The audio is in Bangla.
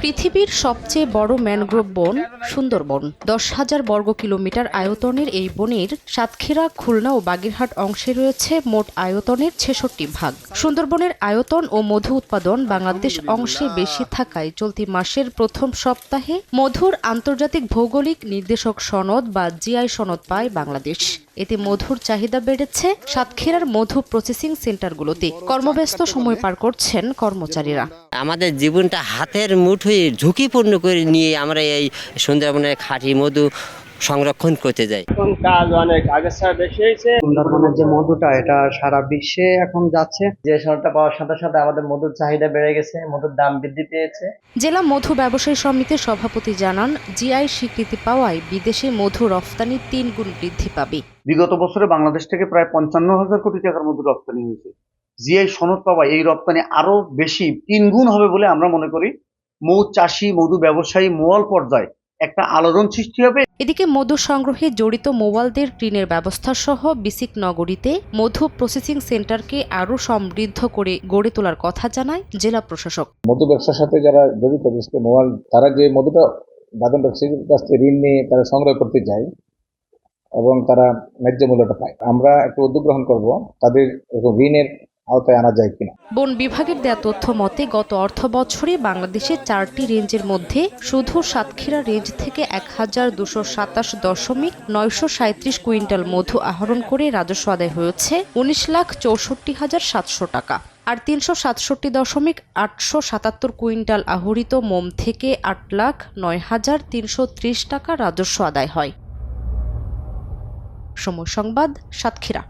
পৃথিবীর সবচেয়ে বড় ম্যানগ্রোভ বন সুন্দরবন। 10,000 বর্গ কিলোমিটার আয়তনের এই বনের সাতক্ষীরা, খুলনা ও বাগেরহাট অংশে রয়েছে মোট আয়তনের 66 ভাগ। সুন্দরবনের আয়তন ও মধু উৎপাদন বাংলাদেশ অংশে বেশি থাকায় চলতি মাসের প্রথম সপ্তাহে মধুর আন্তর্জাতিক ভৌগোলিক নির্দেশক সনদ বা জিআই সনদ পায় বাংলাদেশ। এতে মধুর চাহিদা বেড়েছে সাতক্ষীরার মধু প্রসেসিং সেন্টারগুলোতে। কর্মব্যস্ত সময় পার করছেন কর্মচারীরা। আমাদের জীবনটা হাতের মুঠোয় ঝুঁকিপূর্ণ করে নিয়ে আমরা এই সুন্দরবনের খাঁটি মধু সংরক্ষণ করতে যাই। কাজ অনেক আগে বেশি হয়েছে। সুন্দরবনের যে মধুটা এটা সারা বিশ্বে এখন যাচ্ছে। যে সনদটা পাওয়ার সাথে সাথে আমাদের মধুর চাহিদা বেড়ে গেছে, মধুর দাম বৃদ্ধি পেয়েছে। জেলা মধু ব্যবসায়ী সমিতির সভাপতি জানান, জিআই স্বীকৃতি পাওয়ায় বিদেশে মধু রফতানি 3 গুণ বৃদ্ধি পাবে। বিগত বছরে বাংলাদেশ থেকে প্রায় 55,000 কোটি টাকার মধু রপ্তানি হয়েছে। জিআই সনদ পাওয়ায় এই রপ্তানি আরো বেশি 3 গুণ হবে বলে আমরা মনে করি। মধু চাষী, মধু ব্যবসায়ী মোয়াল পর্যায়ে একটা আলোড়ন সৃষ্টি হবে। এদিকে মধু সংগ্রহে জড়িত মোয়ালদের ঋণের ব্যবস্থা সহ বিসিক নগরীতে মধু প্রসেসিং সেন্টারকে আরো সমৃদ্ধ করে গড়ে তোলার কথা জানায় জেলা প্রশাসক। মধু ব্যবসার সাথে যারা জড়িত, বিশেষ করে মোয়াল, তারা যে মধুটা বাগান ব্যবসায়ীদের কাছ থেকে ঋণ নিয়ে তারা সংগ্রহ করতে যায় এবং তারা ন্যায্য মূল্যটা পায়। আমরা একটু উদ্যোগ গ্রহণ করব তাদের ঋণের আওতায় আনা যায় কিনা। বন বিভাগের দেয়া তথ্য মতে গত অর্থ বছরে বাংলাদেশে 4টি রেঞ্জের মধ্যে শুধু সাতক্ষীরা রেঞ্জ থেকে 1,227.937 কুইন্টাল মধু আহরণ করে রাজস্ব আদায় হয়েছে 19,64,700 টাকা। আর 367.877 কুইন্টাল আহরিত মোম থেকে 8,09,330 টাকা রাজস্ব আদায় হয়। সময় সংবাদ, সাতক্ষীরা।